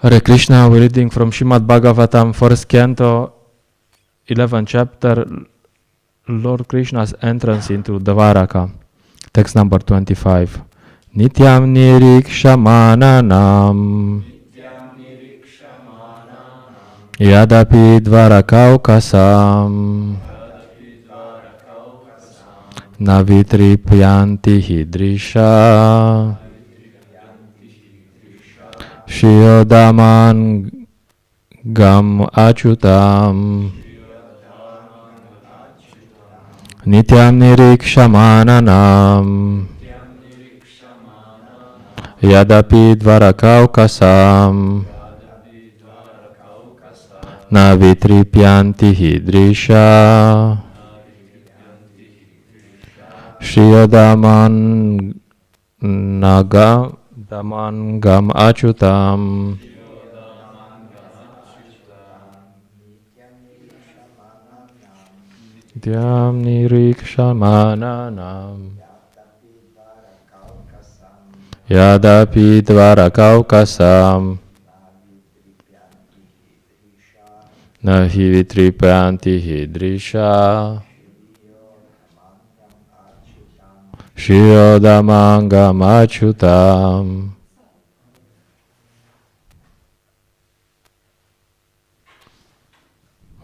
Hare Krishna, we're reading from Srimad Bhagavatam, 1st canto, 11th chapter, Lord Krishna's entrance into Dvaraka. Text number 25. Nityam nirikshamananam yadapi dvarakaukasam navitripyanti hidrisha Shriyodaman gam achutam Nityam nirikshamananam Yadapi dvarakaukasam Navitripyanti hidrisha Shriyodaman Daman gam achutam Nityam nirikshamananam Yadapi dvarakaukasam Nahi vitripyanti hidrisha Shriyodaman achutam.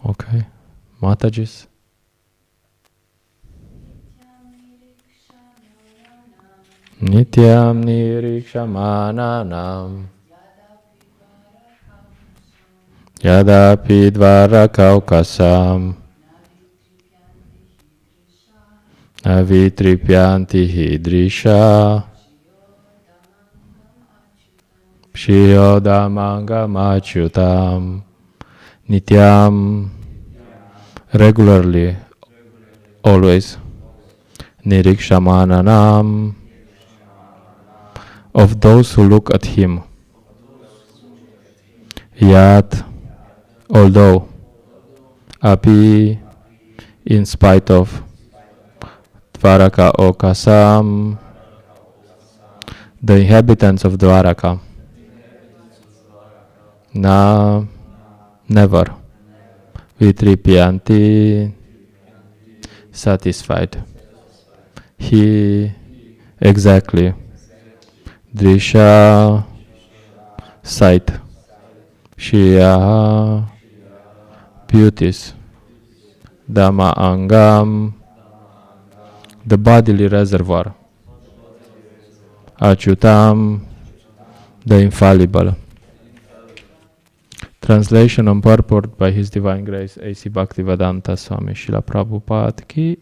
Okay, Matajis. Nityam nirikshamananam Yadapi dvarakaukasam Navitripyanti hidrisha Shriyodaman achutam. Nityam, regularly, always. Nirikshamananam, of those who look at him. Yat, although. Api, in spite of. Dvaraka okasam, the inhabitants of Dvaraka. Na, never. Vitripyanti, satisfied. He, exactly. Drisha, sight. Shriya, beauties. Dhamma angam, the bodily reservoir. Achutam, the infallible. Translation and purport by His Divine Grace A.C. Bhaktivedanta Swami Srila Prabhupada ki.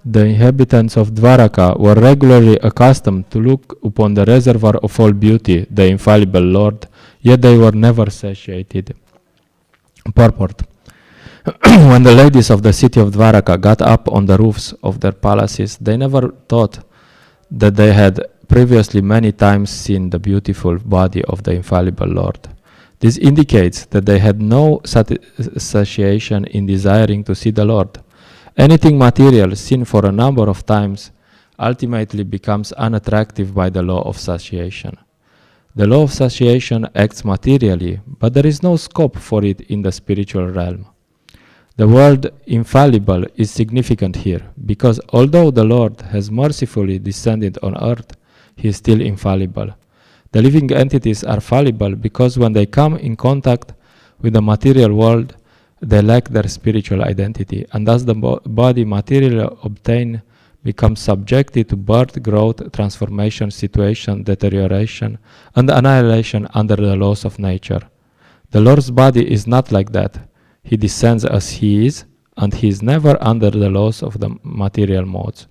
The inhabitants of Dvaraka were regularly accustomed to look upon the reservoir of all beauty, the infallible Lord, yet they were never satiated. Purport. When the ladies of the city of Dvaraka got up on the roofs of their palaces, they never thought that they had previously many times seen the beautiful body of the infallible Lord. This indicates that they had no satiation in desiring to see the Lord. Anything material seen for a number of times ultimately becomes unattractive by the law of satiation. The law of satiation acts materially, but there is no scope for it in the spiritual realm. The word infallible is significant here, because although the Lord has mercifully descended on earth, He is still infallible. The living entities are fallible because when they come in contact with the material world, they lack their spiritual identity, and thus the body materially obtained becomes subjected to birth, growth, transformation, situation, deterioration, and annihilation under the laws of nature. The Lord's body is not like that. He descends as He is, and He is never under the laws of the material modes.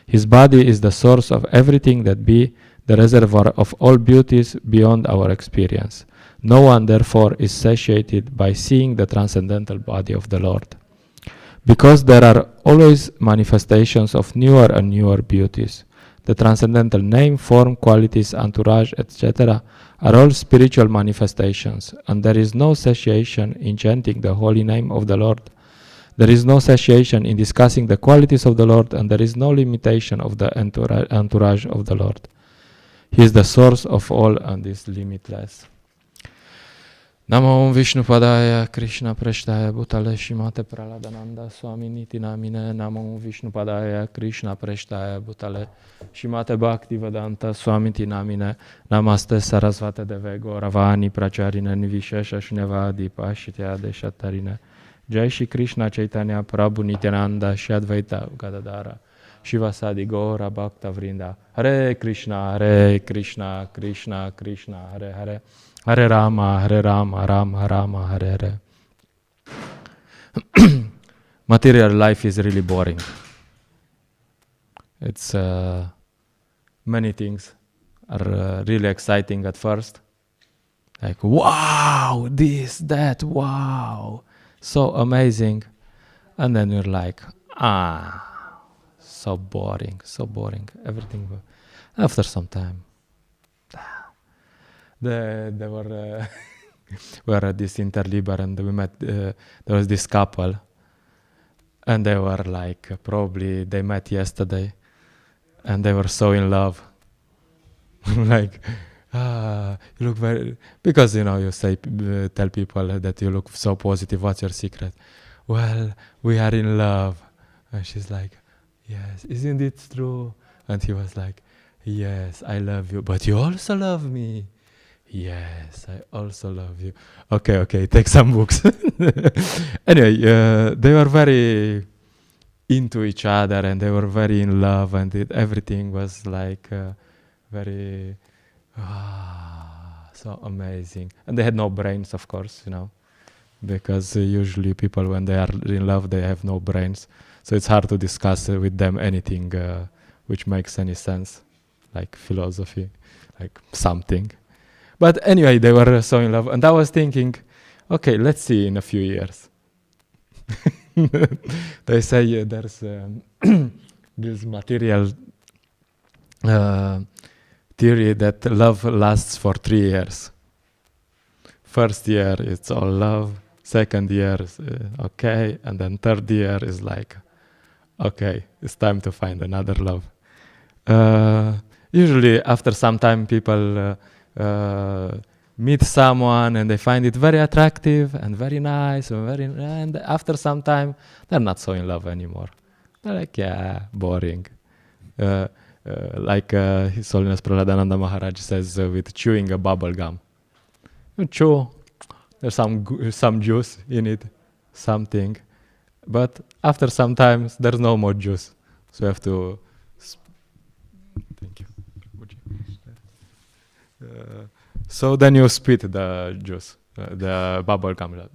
His body is the source of everything that be the reservoir of all beauties beyond our experience. No one, therefore, is satiated by seeing the transcendental body of the Lord. Because there are always manifestations of newer and newer beauties, the transcendental name, form, qualities, entourage, etc. are all spiritual manifestations, and there is no satiation in chanting the holy name of the Lord. There is no satiation in discussing the qualities of the Lord, and there is no limitation of the entourage of the Lord. He is the source of all and is limitless. Namo Vishnu Padaya Krishna Preshtaya Bhutale Shimate Praladananda Swami Niti Namine. Namo Vishnu Padaya Krishna Preshtaya Bhutale Shimate Bhakti Vedanta Swami Niti Namine. Namaste Sarasvate Deve Gauravani Pracharine Nivishesha Shnevadi Pashitya Deshatarine. Jai Shri Krishna Chaitanya Prabhu Nityananda Shri Advaita Gadadara Shivasadi Gaura Bhakta Vrinda. Hare Krishna Krishna Krishna Hare Hare Hare Rama Rama Rama Hare Hare. Material life is really boring. It's many things are really exciting at first. Like, wow, this, that, wow, so amazing. And then you're like, so boring. Everything. After some time, there were we were at this Interliber and we met. There was this couple, and they were like probably they met yesterday, and they were so in love. Like, you look very, because you say tell people that you look so positive. What's your secret? Well, we are in love, and she's like, yes, isn't it true? And he was like, yes, I love you, but you also love me. Yes, I also love you. Okay, take some books. Anyway, they were very into each other and they were very in love, and everything was like very so amazing. And they had no brains, of course, because usually people, when they are in love, they have no brains. So it's hard to discuss with them anything which makes any sense, like philosophy, like something. But anyway, they were so in love. And I was thinking, okay, let's see in a few years. They say there's this material theory that love lasts for 3 years. First year, it's all love. Second year is okay. And then third year is like, okay, it's time to find another love. Usually, after some time, people meet someone and they find it very attractive and very nice, and after some time, they're not so in love anymore. They're like, yeah, boring. Like His Holiness Prahladananda Maharaj says with chewing a bubble gum. You chew, there's some juice in it, something, but after some time, there's no more juice. So you have to... Thank you. So then you spit the juice, the bubble gum,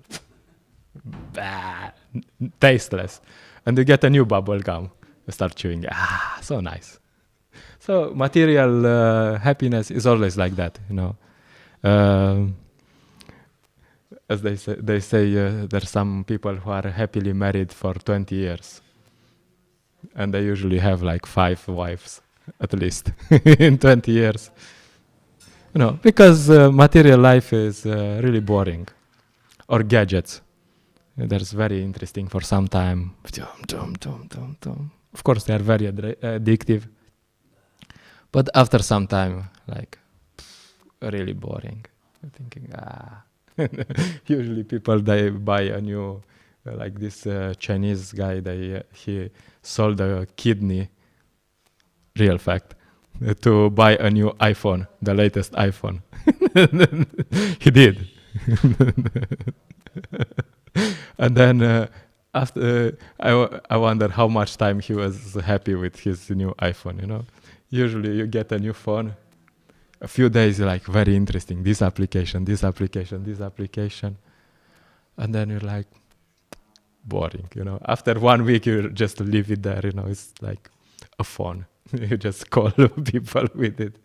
tasteless, and you get a new bubble gum. You start chewing. So nice. So material happiness is always like that, As they say there's some people who are happily married for 20 years, and they usually have like 5 wives at least in 20 years. Because material life is really boring. Or gadgets. That's very interesting for some time. Of course, they are very addictive. But after some time, like, really boring. I'm thinking, Usually people, they buy a new, like this Chinese guy, he sold a kidney, real fact, to buy a new iPhone, the latest iPhone. He did. And then after, I wonder how much time he was happy with his new iPhone, Usually you get a new phone, a few days like very interesting, this application. And then you're like, boring, After 1 week you just leave it there, it's like a phone. You just call people with it.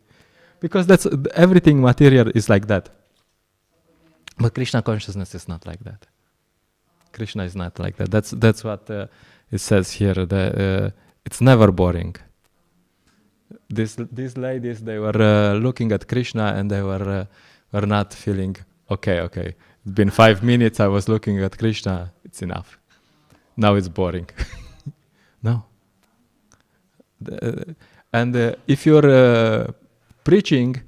Because that's everything material is like that. But Krishna consciousness is not like that. Krishna is not like that. That's what it says here. It's never boring. These ladies, they were looking at Krishna and they were not feeling, okay. It's been 5 minutes, I was looking at Krishna, it's enough. Now it's boring. No. And if you're preaching,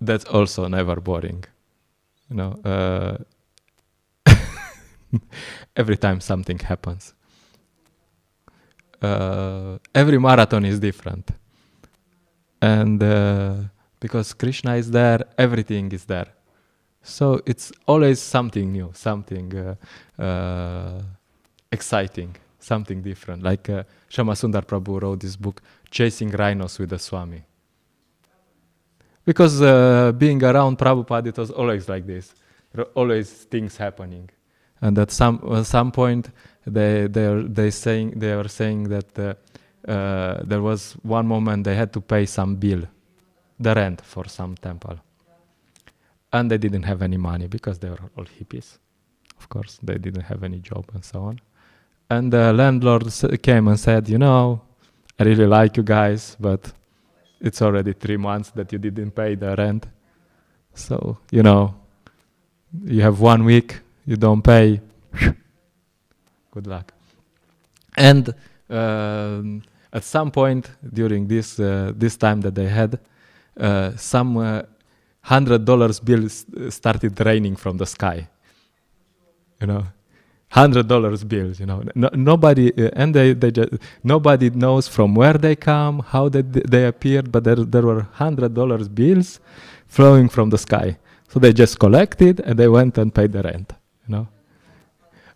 that's also never boring. you know, every time something happens. Every marathon is different. And because Krishna is there, everything is there. So it's always something new, something exciting, something different. Like Shama Sundar Prabhu wrote this book, Chasing Rhinos with the Swami. Because being around Prabhupada, it was always like this. There were always things happening. And at some point, they were saying that there was one moment they had to pay some bill, the rent for some temple. And they didn't have any money because they were all hippies. Of course, they didn't have any job and so on. And the landlord came and said, you know, I really like you guys, but it's already 3 months that you didn't pay the rent. So, you know, you have 1 week, you don't pay, good luck. And at some point during this time that they had, some $100 bills started raining from the sky. You know, $100 bills. You know, nobody and they just, nobody knows from where they come, how they appeared, but there were $100 bills flowing from the sky. So they just collected and they went and paid the rent. You know,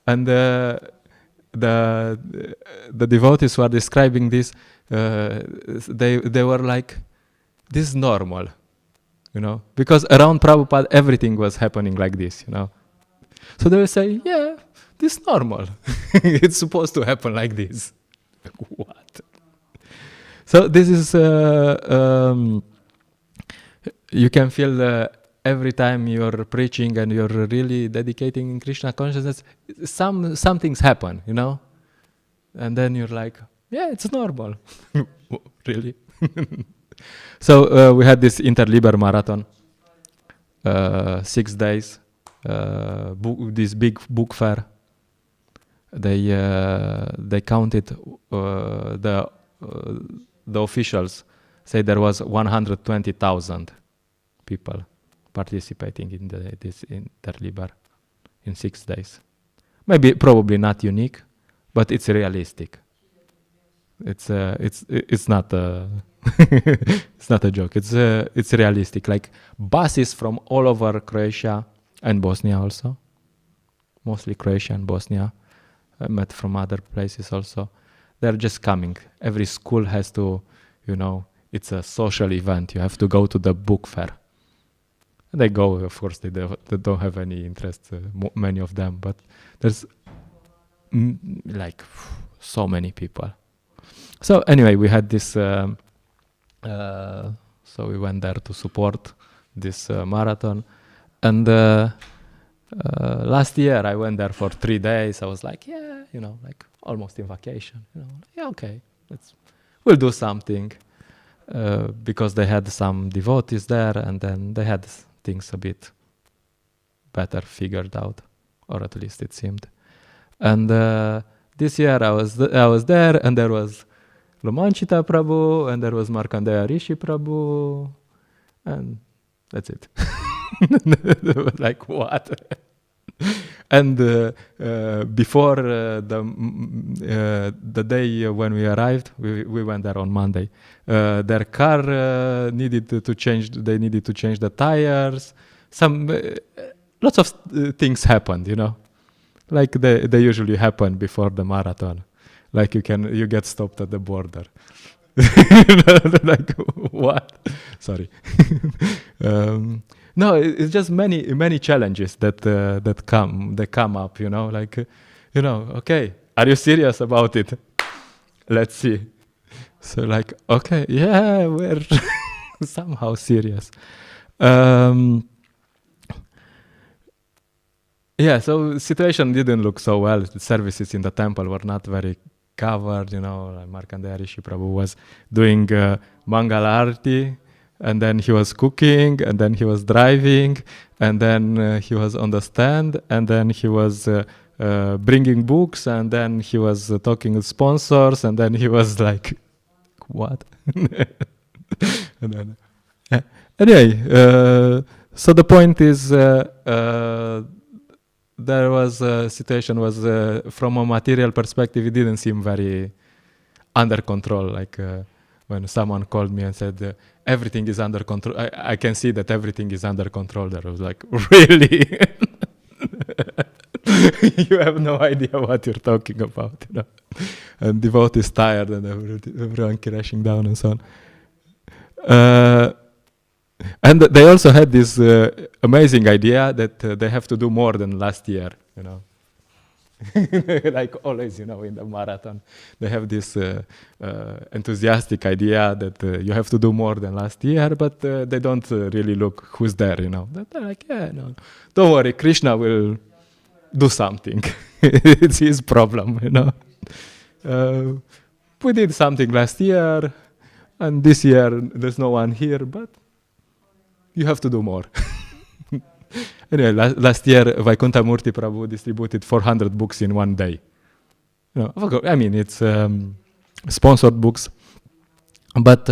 and the devotees who are describing this, they were like, this is normal. You know, because around Prabhupada everything was happening like this, you know. So they will say, yeah, this is normal. It's supposed to happen like this. What? So this is, you can feel every time you're preaching and you're really dedicating in Krishna consciousness, some things happen, you know. And then you're like, yeah, it's normal. Really? So we had this Interliber marathon, 6 days, this big book fair. They counted, the officials say there was 120,000 people participating in this Interliber in 6 days. Probably not unique, but it's realistic. It's not it's not a joke. It's realistic. Like buses from all over Croatia and Bosnia also, mostly Croatia and Bosnia, met from other places also. They're just coming. Every school has to, you know, it's a social event. You have to go to the book fair. And they go. Of course, they don't have any interest. Many of them, but there's like so many people. So anyway, we had this, so we went there to support this marathon. And last year I went there for 3 days. I was like, yeah, you know, like almost in vacation. You know, yeah, okay, we'll do something. Because they had some devotees there, and then they had things a bit better figured out, or at least it seemed. And this year I was there, and there was Lomanchita Prabhu, and there was Markandeya Rishi Prabhu, and that's it. Like, what? And before the day when we arrived, we went there on Monday. Their car needed to change. They needed to change the tires. Lots of things happened, you know, like they usually happen before the marathon. Like you get stopped at the border. Like, what? Sorry. No, it's just many challenges that come up, you know, like, you know, okay, are you serious about it? Let's see. So like, okay, yeah, we're somehow serious. Yeah, so situation didn't look so well. The services in the temple were not very covered, you know. Like Markandeya Rishi Prabhu was doing Mangala Arati, and then he was cooking, and then he was driving, and then he was on the stand, and then he was bringing books, and then he was talking with sponsors, and then he was like, what? And then, anyway, So the point is, there was a situation from a material perspective, it didn't seem very under control. Like when someone called me and said, everything is under control. I can see that everything is under control there. I was like, really? You have no idea what you're talking about, you know. And devotee is tired and everyone crashing down and so on. And they also had this amazing idea that they have to do more than last year, you know. Like always, you know, in the marathon, they have this enthusiastic idea that you have to do more than last year, but they don't really look who's there, you know. They're like, yeah, no, don't worry, Krishna will do something. It's his problem, you know. We did something last year, and this year there's no one here, but you have to do more. Anyway, last year, Vaikuntha Murthy Prabhu distributed 400 books in one day. You know, I mean, it's sponsored books, but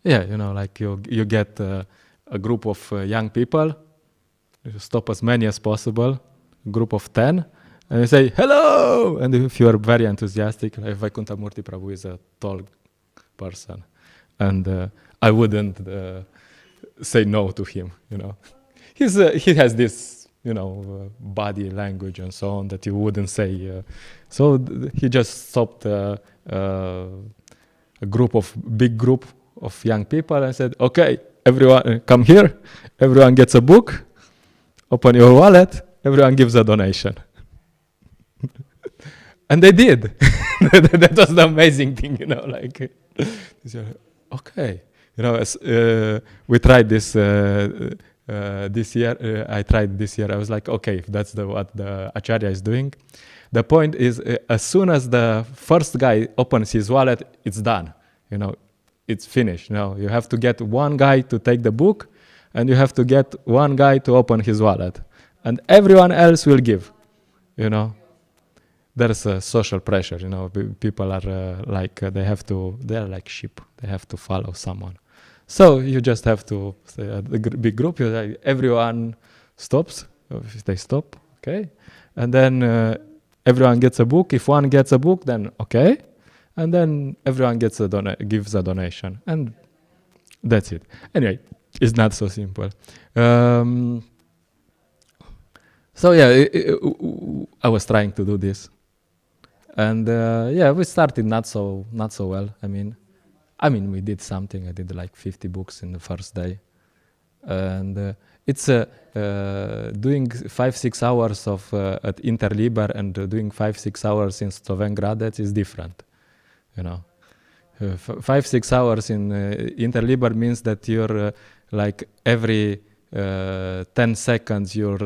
yeah, you know, like you get a group of young people, you stop as many as possible, a group of 10, and you say, hello! And if you are very enthusiastic, like Vaikuntha Murthy Prabhu is a tall person, and I wouldn't say no to him, you know. He has this, you know, body language and so on that you wouldn't say. So he just stopped a big group of young people and said, okay, everyone come here, everyone gets a book, open your wallet, everyone gives a donation. And they did. That was the amazing thing, you know, like, okay. You know, we tried this this year. I tried this year. I was like, okay, if that's what the Acharya is doing. The point is, as soon as the first guy opens his wallet, it's done. You know, it's finished. You know, you have to get one guy to take the book, and you have to get one guy to open his wallet, and everyone else will give. You know, there's a social pressure. You know, people are like they're like sheep. They have to follow someone. So you just have to say a big group. Everyone stops. If they stop, okay, and then everyone gets a book. If one gets a book, then okay, and then everyone gives a donation, and that's it. Anyway, it's not so simple. So yeah, I was trying to do this, and yeah, we started not so well. I mean, we did something. I did like 50 books in the first day. And it's doing 5-6 hours of at Interliber and doing 5-6 hours in Sloven Gradec is different. You know, 5-6 hours in Interliber means that you're like every 10 seconds you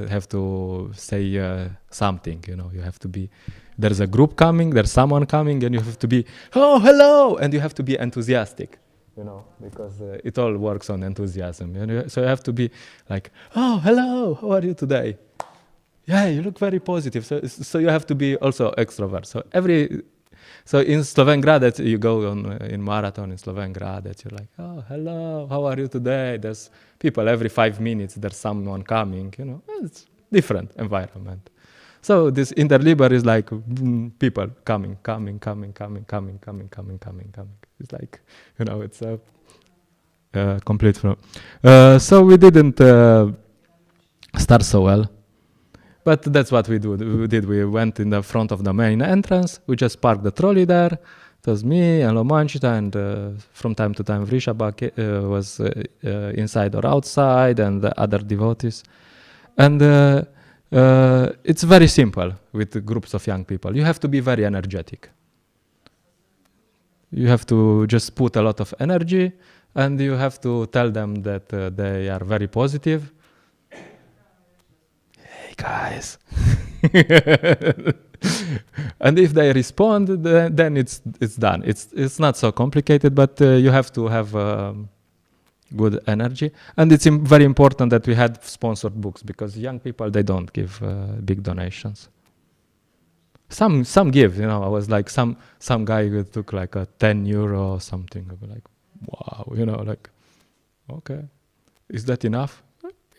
have to say something. You know, you have to be. There's a group coming, there's someone coming, and you have to be, oh, hello, and you have to be enthusiastic, you know, because it all works on enthusiasm. So you have to be like, oh, hello, how are you today? Yeah, you look very positive. So you have to be also extrovert. So in Sloven Gradec, you go in marathon in Sloven Gradec, you're like, oh, hello, how are you today? There's people every 5 minutes, there's someone coming, you know, it's different environment. So this Interliber is like people coming. It's like, you know, it's a complete flow. So we didn't start so well, but that's what we did. We went in the front of the main entrance. We just parked the trolley there. It was me and Lomanchita, and from time to time Vrishaba was inside or outside, and the other devotees. And it's very simple with groups of young people. You have to be very energetic. You have to just put a lot of energy, and you have to tell them that they are very positive. Hey guys. And if they respond, then it's done. It's not so complicated, but you have to have good energy. And it's very important that we had sponsored books, because young people, they don't give big donations. Some give, you know. I was like some guy who took like €10 or something. I was like, wow, you know, like, okay. Is that enough?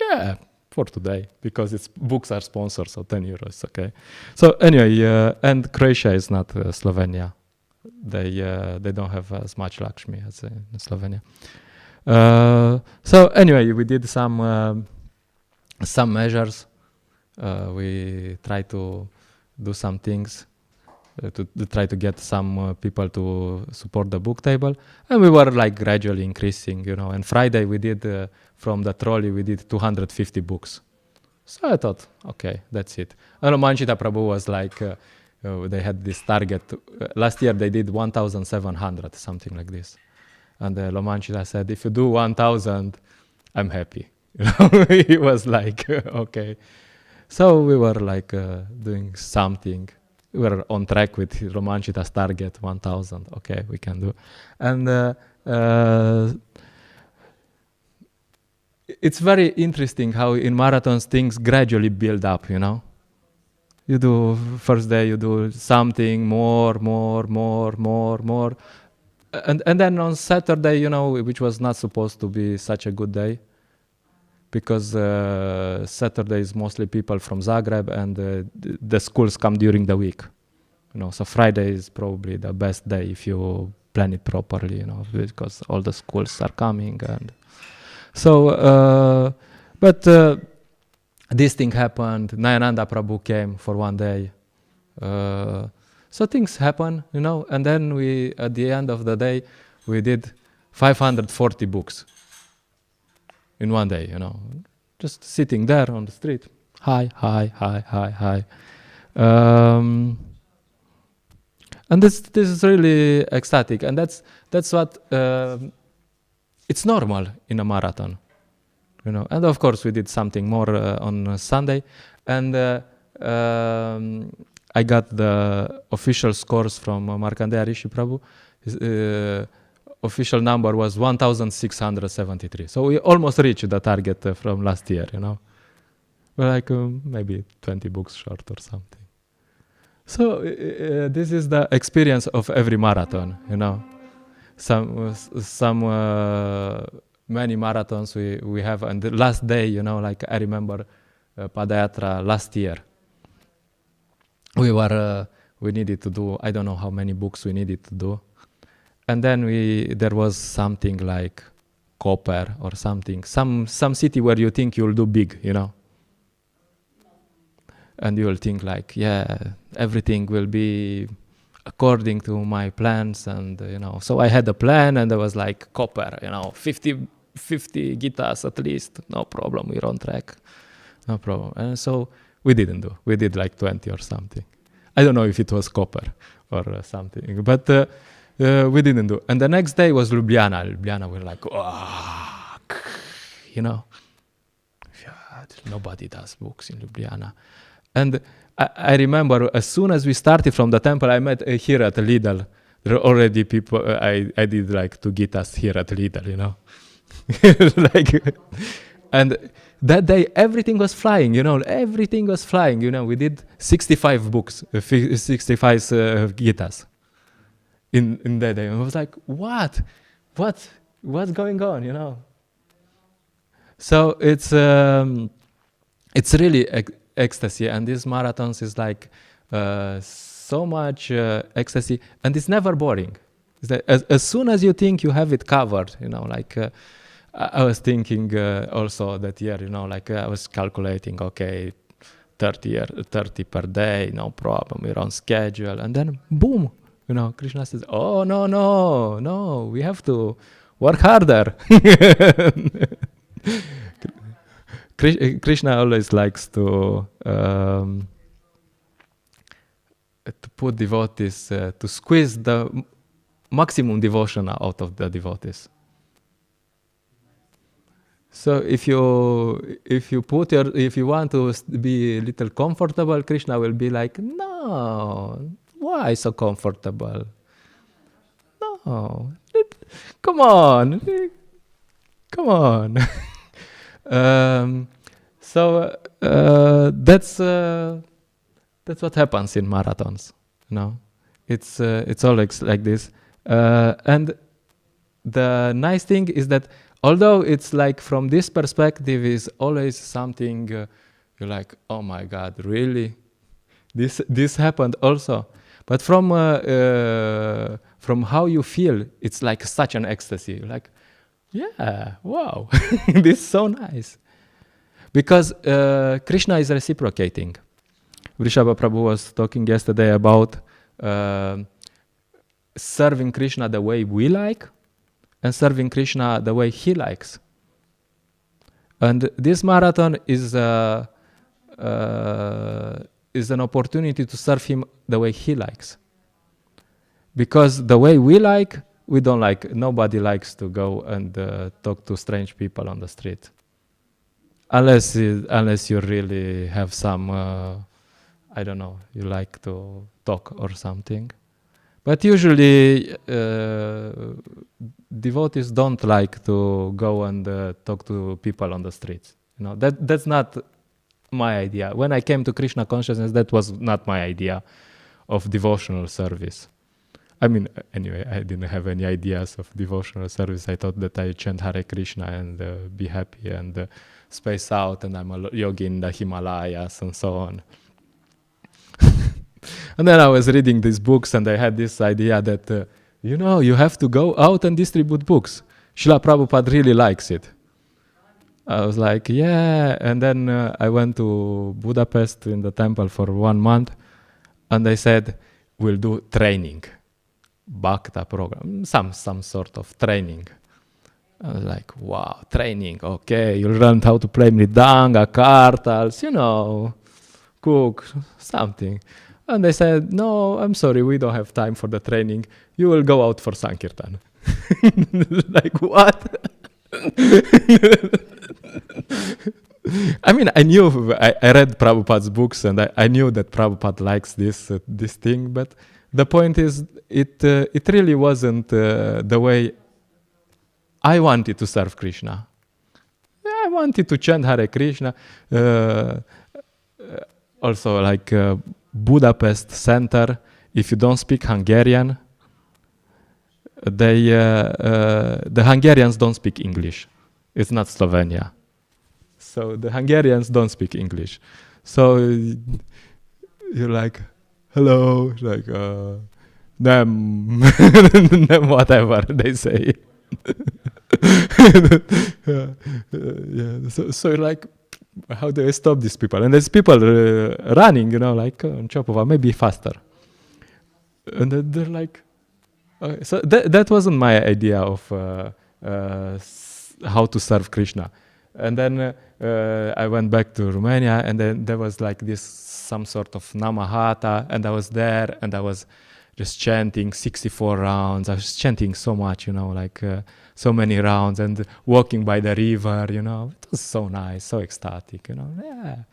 Yeah, for today, because books are sponsored, so 10 euros, okay. So anyway, and Croatia is not Slovenia. They don't have as much Lakshmi as in Slovenia. So anyway, we did some measures. We try to do some things to try to get some people to support the book table, and we were like gradually increasing, And Friday we did from the trolley we did 250 books. So I thought, okay, that's it. And Manchita Prabhu was like, they had this target. Last year they did 1,700, something like this. And Lomanchita said, if you do 1,000, I'm happy. He was like, okay. So we were like doing something. We were on track with Romanchita's target, 1,000. Okay, we can do. And it's very interesting how in marathons things gradually build up, You do, first day you do something, more. And then on Saturday, which was not supposed to be such a good day, because Saturday is mostly people from Zagreb, and the schools come during the week. So Friday is probably the best day if you plan it properly, because all the schools are coming. And so, but this thing happened. Nayananda Prabhu came for one day. So things happen, and then we, at the end of the day, we did 540 books in one day, just sitting there on the street. Hi. And this is really ecstatic, and that's what it's normal in a marathon, And of course, we did something more on Sunday, and I got the official scores from Markandeya Rishi Prabhu. Official number was 1,673. So we almost reached the target from last year, We're like maybe 20 books short or something. So this is the experience of every marathon, Some many marathons we have, and the last day, like I remember Padayatra last year. We needed to do, I don't know how many books we needed to do. And then there was something like Koper or something, some city where you think you'll do big, And you'll think like, yeah, everything will be according to my plans. And, so I had a plan, and there was like Koper, 50 guitars at least. No problem, we're on track. No problem. And so we didn't do. We did like 20 or something. I don't know if it was Koper or something, but we didn't do. And the next day was Ljubljana. Ljubljana, we're like, nobody does books in Ljubljana. And I remember as soon as we started from the temple, I met here at Lidl. There are already people, I did like 2 guitars here at Lidl, and that day everything was flying, everything was flying, we did 65 books, 65 guitars in that day. And I was like, what's going on, So it's really ecstasy, and these marathons is like so much ecstasy, and it's never boring. It's that as soon as you think you have it covered, I was thinking also that year, I was calculating, okay, 30 per day, no problem, we're on schedule, and then boom, Krishna says, oh no, we have to work harder. Krishna always likes to put devotees, to squeeze the maximum devotion out of the devotees. So if you want to be a little comfortable, Krishna will be like, no, why so comfortable? No, come on. So that's what happens in marathons. It's always like this, and the nice thing is that although it's like from this perspective is always something you're like, oh my God, really? This happened also. But from how you feel, it's like such an ecstasy. You're like, yeah, wow, this is so nice. Because Krishna is reciprocating. Vrishabha Prabhu was talking yesterday about serving Krishna the way we like and serving Krishna the way he likes. And this marathon is an opportunity to serve him the way he likes. Because the way we like, we don't like. Nobody likes to go and talk to strange people on the street. Unless you really have some, I don't know, you like to talk or something. But usually devotees don't like to go and talk to people on the streets. You know, that's not my idea. When I came to Krishna consciousness, that was not my idea of devotional service. I mean, anyway, I didn't have any ideas of devotional service. I thought that I chant Hare Krishna and be happy and space out, and I'm a yogi in the Himalayas and so on. And then I was reading these books and I had this idea that, you have to go out and distribute books. Srila Prabhupada really likes it. I was like, yeah. And then I went to Budapest in the temple for 1 month and they said, we'll do training. Bhakta program, some sort of training. I was like, wow, training, okay, you'll learn how to play mridanga, kartals, cook, something. And they said, no, I'm sorry, we don't have time for the training. You will go out for Sankirtan. Like, what? I mean, I knew, I read Prabhupada's books and I knew that Prabhupada likes this thing, but the point is, it really wasn't the way I wanted to serve Krishna. I wanted to chant Hare Krishna. Also, like Budapest center, if you don't speak Hungarian, the Hungarians don't speak English. It's not Slovenia. So the Hungarians don't speak English. So you're like, hello, like, them, whatever they say. So you're like, how do I stop these people? And there's people running, like on Chopova, maybe faster. And they're like, so that wasn't my idea of how to serve Krishna. And then I went back to Romania, and then there was like this, some sort of Namahata, and I was there, and I was just chanting 64 rounds. I was chanting so much, like so many rounds, and walking by the river, It was so nice, so ecstatic, Yeah.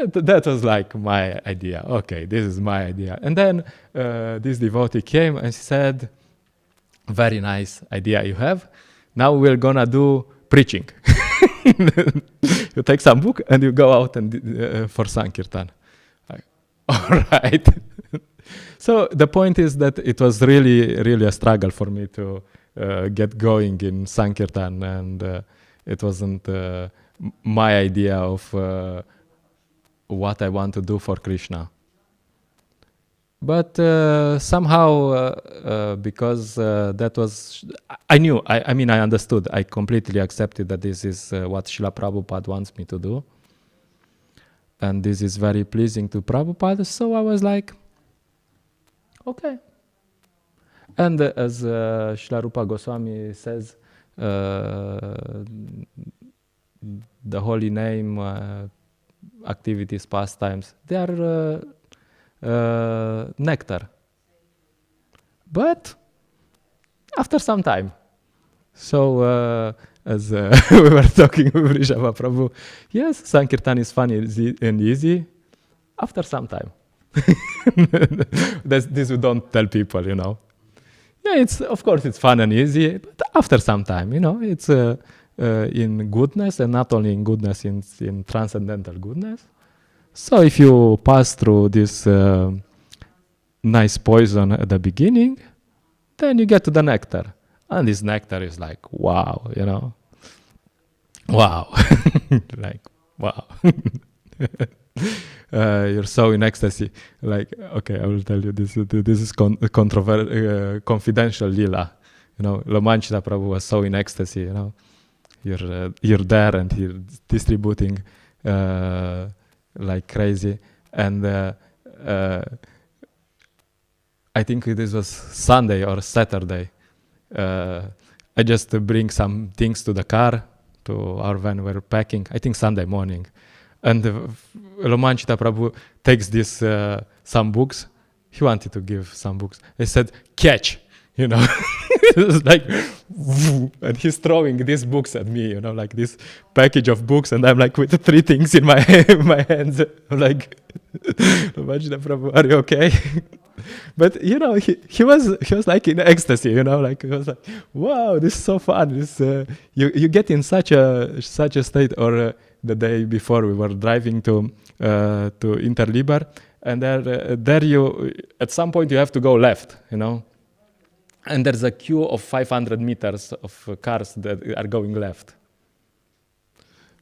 That was like my idea. Okay, this is my idea. And then this devotee came and she said, very nice idea you have. Now we're gonna do preaching. You take some book and you go out and for Sankirtan. Like, all right. So the point is that it was really, really a struggle for me to get going in Sankirtan, and it wasn't my idea of what I want to do for Krishna. But somehow, because that was, I knew, I mean, I understood, I completely accepted that this is what Srila Prabhupada wants me to do. And this is very pleasing to Prabhupada, so I was like, okay. And as Srila Rupa Goswami says, the holy name, activities, pastimes, they are nectar. But after some time. So as we were talking with Vrishabha Prabhu, yes, Sankirtan is fun and easy after some time. This we don't tell people, Yeah, of course it's fun and easy, but after some time, it's in goodness, and not only in goodness, in transcendental goodness. So if you pass through this nice poison at the beginning, then you get to the nectar. And this nectar is like, wow, you know. Wow. Like, wow. You're so in ecstasy. Like, okay, I will tell you this. This is confidential lila. You know, Lamanchita Prabhu was so in ecstasy. You know, you're there and you're distributing like crazy. And I think this was Sunday or Saturday. I just bring some things to the car, to our van. We're packing. I think Sunday morning. And Lamanchita Prabhu takes this some books. He wanted to give some books. He said, "Catch," you know. It's like, and he's throwing these books at me, you know, like this package of books, and I'm like with the 3 things in my my hands. I'm like, Lamanchita Prabhu, are you okay? But you know, he was like in ecstasy, you know, like he was like, wow, this is so fun. This you get in such a state. Or the day before we were driving to Interliber, and there you at some point you have to go left, you know, and there's a queue of 500 meters of cars that are going left.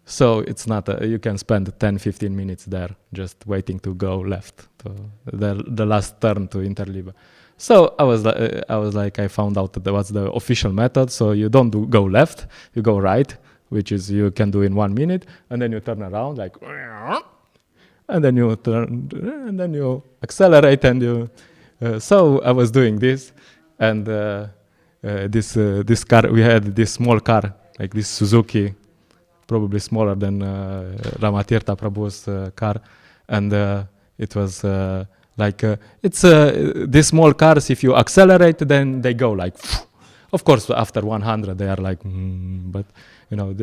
So it's not you can spend 10-15 minutes there just waiting to go left to the last turn to Interliber. So I was like, I found out that was the official method. So you don't go left, you go right, which is you can do in 1 minute, and then you turn around like, and then you turn, and then you accelerate, and you. So I was doing this, and this car, we had this small car, like this Suzuki, probably smaller than Ramatirtha Prabhu's car, and it was like it's these small cars. If you accelerate, then they go like. Of course, after 100, they are like, but you know,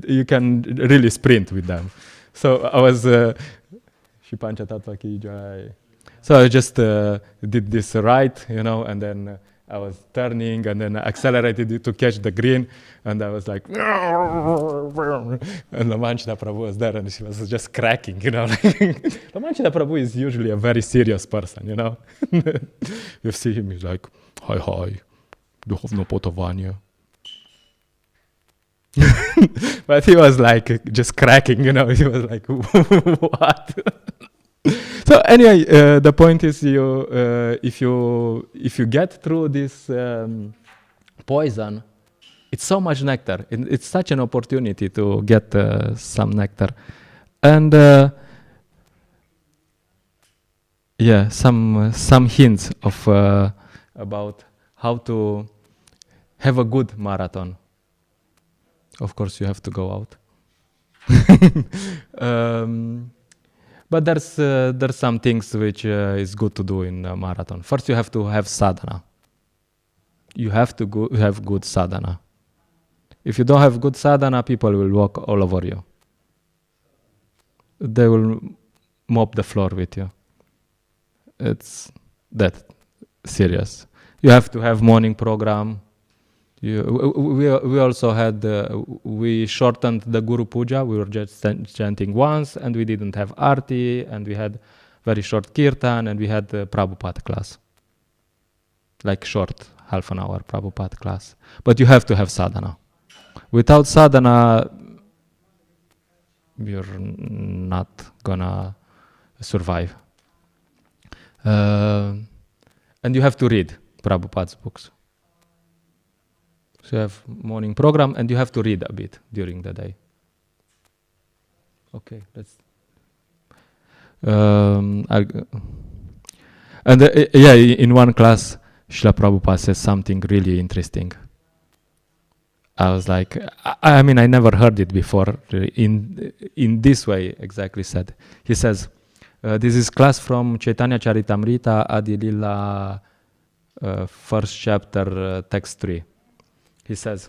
you can really sprint with them. So I was, Shipancha Tattva Ki Jai. So I just did this right, you know, and then I was turning and then I accelerated it to catch the green, and I was like, and Lamanchita Prabhu was there, and she was just cracking, you know. Lamanchita Prabhu is usually a very serious person, you know. You see him, he's like, hi, duhovno potovanje. But he was like just cracking, you know. He was like, what? So anyway, the point is, if you get through this poison, it's so much nectar. It's such an opportunity to get some nectar, and some hints of about how to have a good marathon. Of course, you have to go out. But there's some things which is good to do in a marathon. First, you have to have sadhana. You have to have good sadhana. If you don't have good sadhana, people will walk all over you. They will mop the floor with you. It's that serious. You have to have morning program. We also had, we shortened the Guru Puja. We were just chanting once, and we didn't have Arti, and we had very short Kirtan, and we had the Prabhupada class. Like short, half an hour Prabhupada class. But you have to have sadhana. Without sadhana, you're not gonna survive. And you have to read Prabhupada's books. So you have morning program, and you have to read a bit during the day. Okay, let's. In one class, Srila Prabhupada says something really interesting. I was like, I mean, I never heard it before in this way exactly said. He says, this is class from Chaitanya Charitamrita, Adi Lila, first chapter, text 3. He says,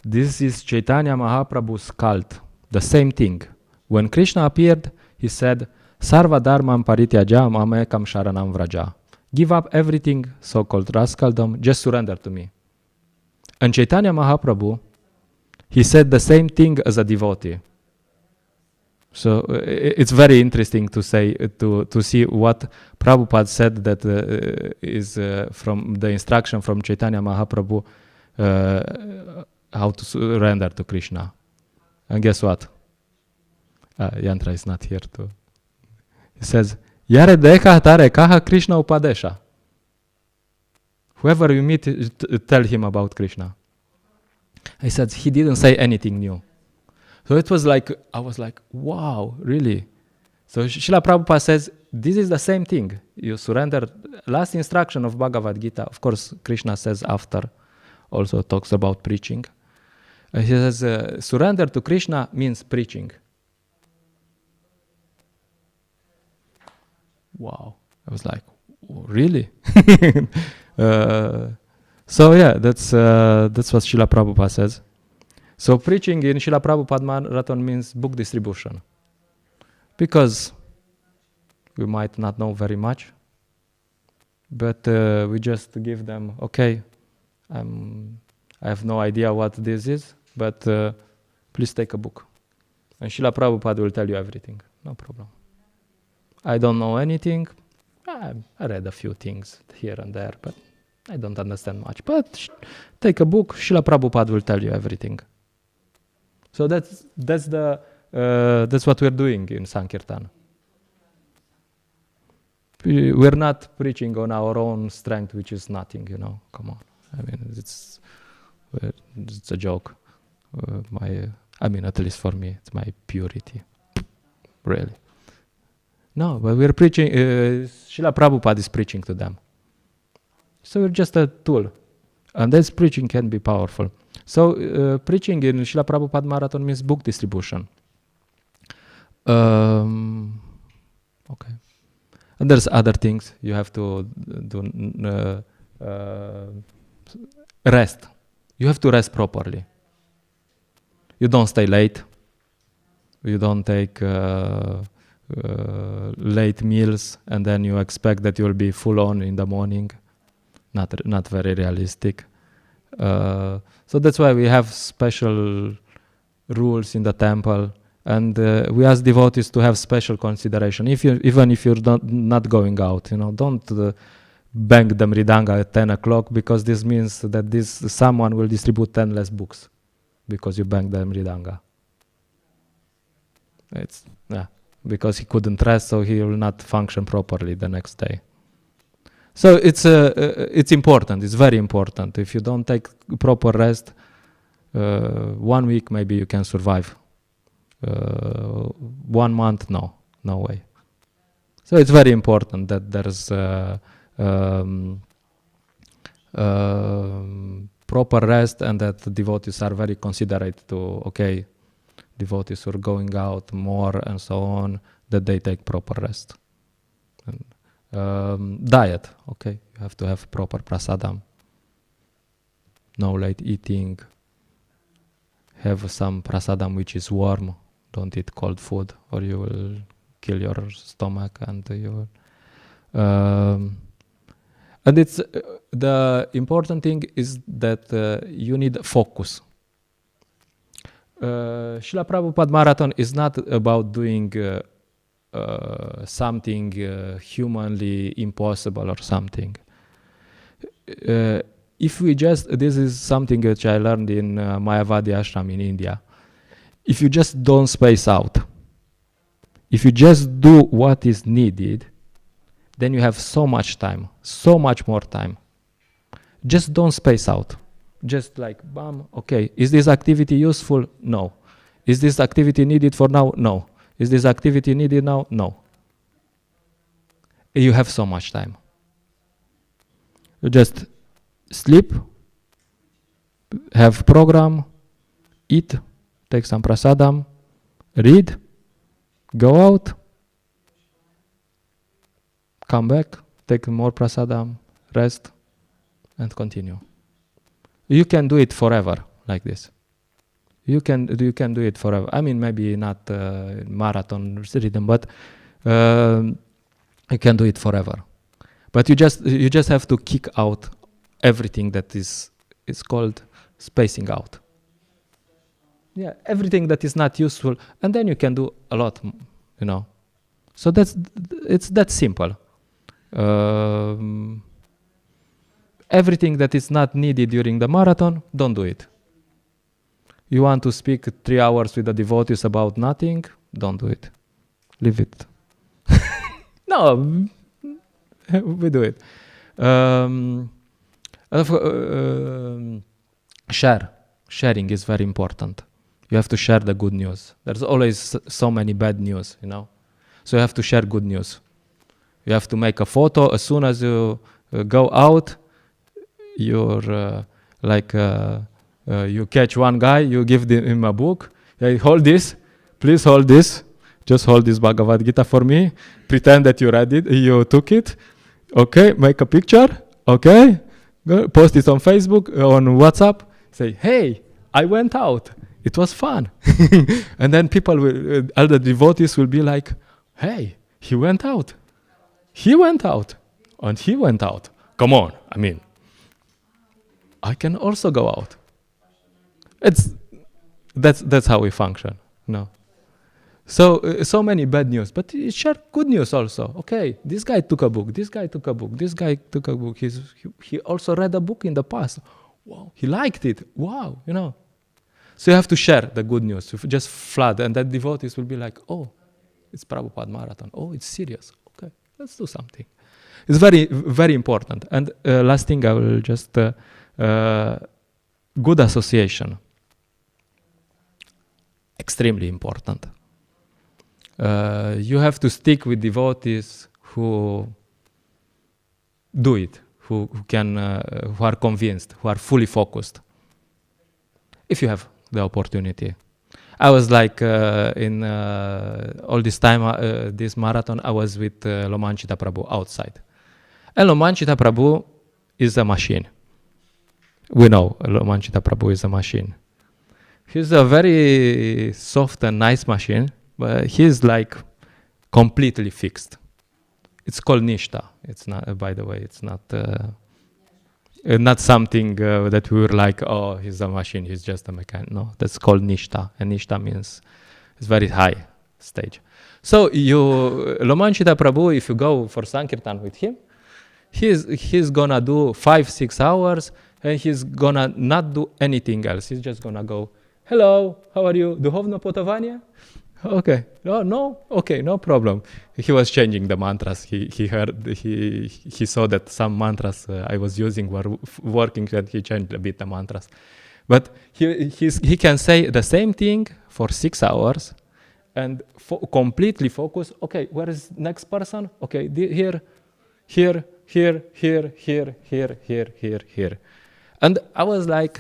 this is Chaitanya Mahaprabhu's cult, the same thing. When Krishna appeared, he said, Sarva Dharmam Parityaja Mamekam Sharanam Vraja. Give up everything, so-called rascaldom, just surrender to me. And Chaitanya Mahaprabhu, he said the same thing as a devotee. So it's very interesting to say, to see what Prabhupada said that is from the instruction from Chaitanya Mahaprabhu how to surrender to Krishna. And guess what? Yantra is not here too. He says, Yare dekha tare kaha Krishna upadesha. Whoever you meet, tell him about Krishna. I said, he didn't say anything new. So it was like, I was like, wow, really? So Srila Prabhupada says, this is the same thing. You surrender, last instruction of Bhagavad Gita, of course, Krishna says after, also talks about preaching. He says, surrender to Krishna means preaching. Wow. I was like, oh, really? So yeah, that's what Srila Prabhupada says. So preaching in Srila Prabhupada Marathon means book distribution. Because we might not know very much, but we just give them, okay, I have no idea what this is, but please take a book. And Srila Prabhupada will tell you everything, no problem. I don't know anything. I read a few things here and there, but I don't understand much. But take a book, Srila Prabhupada will tell you everything. So that's what we're doing in Sankirtan. We're not preaching on our own strength, which is nothing, Come on. I mean, it's a joke. At least for me, it's my purity. Really. No, but we're preaching, Srila Prabhupada is preaching to them. So we're just a tool. And this preaching can be powerful. So preaching in Srila Prabhupada Marathon means book distribution. Okay. And there's other things you have to do. Rest. You have to rest properly. You don't stay late. You don't take late meals and then you expect that you'll be full on in the morning. Not very realistic. So that's why we have special rules in the temple, and we ask devotees to have special consideration. Even if you're not going out, don't bang the mridanga at 10 o'clock, because this means that someone will distribute 10 less books because you banged the mridanga. Because he couldn't rest, so he will not function properly the next day. So it's important. It's very important. If you don't take proper rest, 1 week maybe you can survive. 1 month, no way. So it's very important that there's proper rest, and that the devotees are very considerate to, devotees who are going out more and so on, that they take proper rest. Diet, you have to have proper prasadam. No late eating. Have some prasadam which is warm. Don't eat cold food, or you will kill your stomach, and you will. And it's the important thing is that you need focus. Srila Prabhupada Marathon is not about doing something humanly impossible or something. This is something which I learned in Mayavadi Ashram in India. If you just don't space out, if you just do what is needed, then you have so much time, so much more time. Just don't space out. Just like, bam, is this activity useful? No. Is this activity needed for now? No. Is this activity needed now? No. You have so much time. You just sleep, have program, eat, take some prasadam, read, go out, come back, take more prasadam, rest, and continue. You can do it forever like this. You can do it forever. I mean, maybe not marathon rhythm, but you can do it forever. But you just have to kick out everything that is called spacing out. Yeah, everything that is not useful, and then you can do a lot, So it's that simple. Everything that is not needed during the marathon, don't do it. You want to speak 3 hours with the devotees about nothing, don't do it. Leave it. No, we do it. Sharing is very important. You have to share the good news. There's always so many bad news, So you have to share good news. You have to make a photo as soon as you go out. You're you catch one guy, you give him a book. Hey, hold this, please hold this. Just hold this Bhagavad Gita for me. Pretend that you read it, you took it. Okay, make a picture. Okay, go, post it on Facebook, on WhatsApp. Say, hey, I went out. It was fun. And then people will, all the devotees will be like, hey, he went out. He went out. And he went out. Come on, I can also go out. That's how we function. No. So many bad news, but share good news also. Okay, this guy took a book. This guy took a book. This guy took a book. He also read a book in the past. Wow, he liked it. Wow, So you have to share the good news. You just flood, and then devotees will be like, oh, it's Prabhupada Marathon. Oh, it's serious. Okay, let's do something. It's very, very important. And last thing, I will just good association. Extremely important. You have to stick with devotees who do it, who are convinced, who are fully focused. If you have the opportunity. I was like in all this time, this marathon, I was with Lomanchita Prabhu outside. And Lomanchita Prabhu is a machine. We know Lomanchita Prabhu is a machine. He's a very soft and nice machine, but he's like completely fixed. It's called Nishta. It's not, by the way, it's not something that we were like, oh, he's a machine, he's just a mechanic. No, that's called Nishta. And Nishta means it's very high stage. So Lomanchita Prabhu, if you go for Sankirtan with him, he's gonna do 5-6 hours and he's gonna not do anything else. He's just gonna go, hello, how are you? Duhovno Potovanie? Okay. No? Okay, no problem. He was changing the mantras. He heard, he saw that some mantras I was using were working, and he changed a bit the mantras. But he can say the same thing for 6 hours and completely focus. Okay, where is next person? Okay, here. And I was like,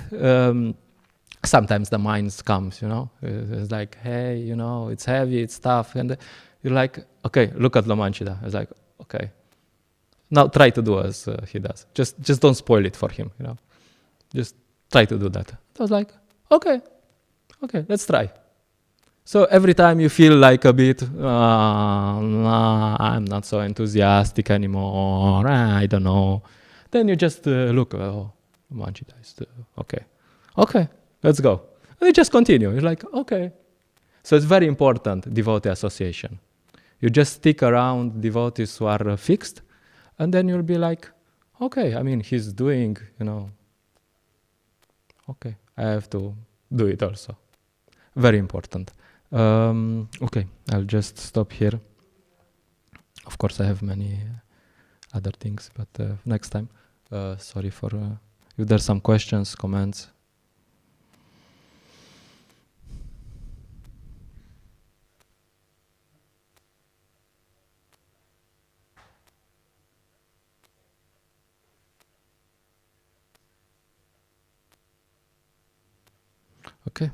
sometimes the mind comes, it's like, hey, it's heavy, it's tough. And you're like, okay, look at Lomanchita. I was like, okay, now try to do as he does. Just don't spoil it for him, Just try to do that. I was like, okay, let's try. So every time you feel like a bit, I'm not so enthusiastic anymore, I don't know. Then you just look, oh, Lomanchita is okay. Let's go. And you just continue. You're like, okay. So it's very important, devotee association. You just stick around devotees who are fixed, and then you'll be like, okay, he's doing, okay, I have to do it also. Very important. Okay, I'll just stop here. Of course, I have many other things, but next time, sorry for, if there's some questions, comments. Okay,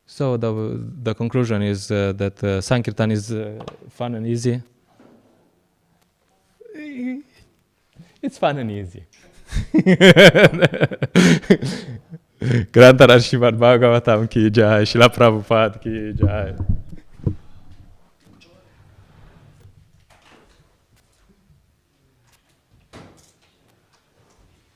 so the conclusion is that Sankirtan is fun and easy. It's fun and easy. Grantara Srimad Bhagavatam ki jai, Srila Prabhupada ki jai.